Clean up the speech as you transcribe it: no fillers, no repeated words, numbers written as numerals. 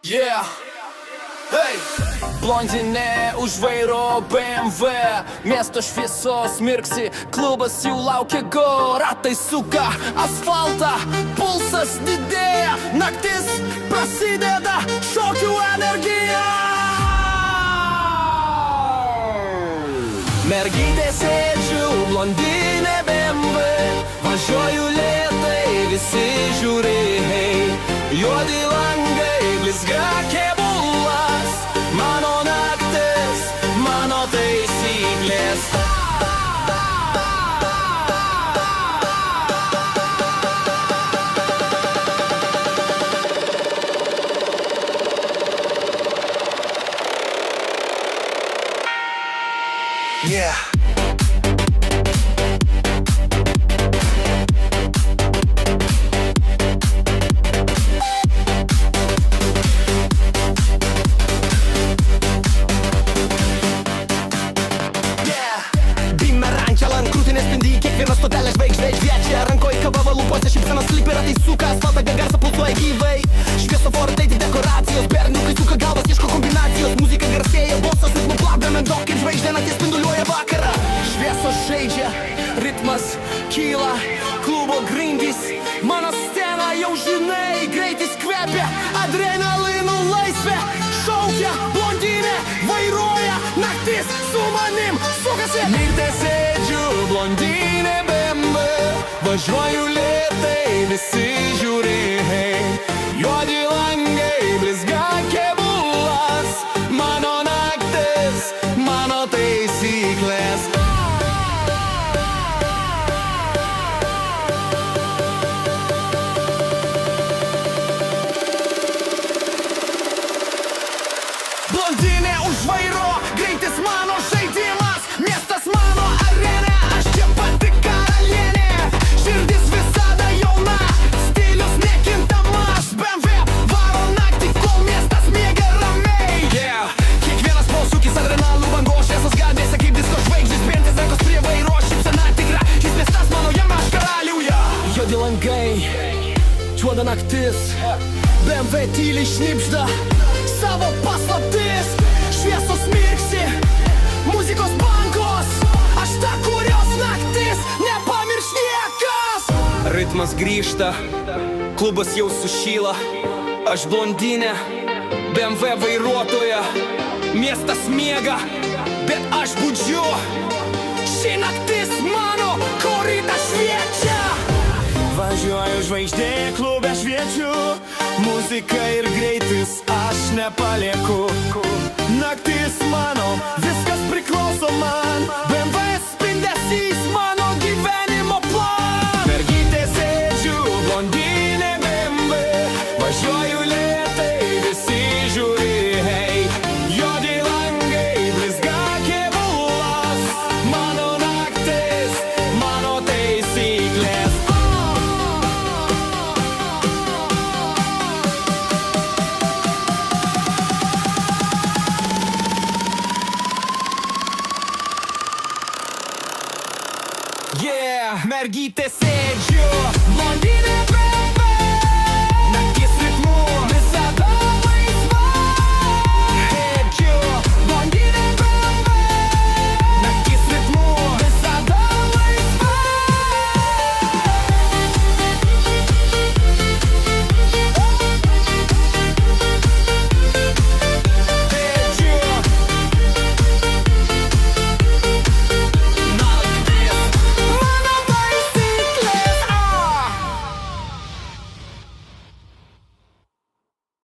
Yeah. Hey. Blondinė už vairo BMW, miesto šviesos mirksi, klubas jau laukia go, ratai suka asfaltą, pulsas didėja, naktis prasideda, šokių energija. Mergytė sėdžiu, blondinė BMW, važiuoju lėtai, visi žiūri, hey. Juodi langai, blizga kėbulas, mano naktis, mano taisyklės. Yeah. Kiekvienas stotelė žvaigždė šviečia, rankoje kava, lūpose šypsenos slypi, ratai suka, asfaltą garsą pulsuoja gyvai. Šviesoforo tai tik dekoracijos, berniukai suka galvas, ieško kombinacijos, muzika garsėja, bosas ritmu plakdami daug, kaip žvaigždė naktis spinduliuoja vakarą. Šviesos žaidžia, ritmas kyla, klubo grindys, mano scena jau žinai, greitis kvepia, adrenalinų laisvė, šaukia, blondinė vairuoja, naktis su manim sukasi. Mirte sėdžiu, blondinė BMW, važiuoju lėtai, visi žiūri, hey. Juodi langai, blizga kėbulas, mano naktis, mano taisyklės. Blondinė už vairo, greitis mano žaidimas, miestas mano arena, aš čia pati karalienė, širdis visada jauna, stilius nekintamas, BMW varo naktį, kol miestas miega ramiai. Yeah. Kiekvienas posūkis adrenalų bangos, šviesos gatvėse kaip disko žvaigždės, bentės rankos prie vairo, šypsena tikra, šis miestas mano, jame aš karaliauja. Juodi langai, juoda naktis, BMW tyliai šnibžda savo paslaptis, šviesos mirksi, muzikos bangos, aš ta, kurios naktis nepamirš niekas. Ritmas grįžta, klubas jau sušyla, aš blondinė, BMW vairuotoja, miestas miega, bet aš budžiu, ši naktis mano, kur rytas šviečia. Važiuoju žvaigždė, klube šviečiu, muzika ir greitis, aš nepalieku. Naktis mano, viskas priklauso man, BMW spindesys mano gyvenimo plan. Mergytė sėdžiu, blondinė BMW, važiuoju lėtai, visi žiūri, hey. Juodi langai, blizga kėbulas, mano naktis, mano taisyklės. Yeah, mergytė sėdžiu, blondinė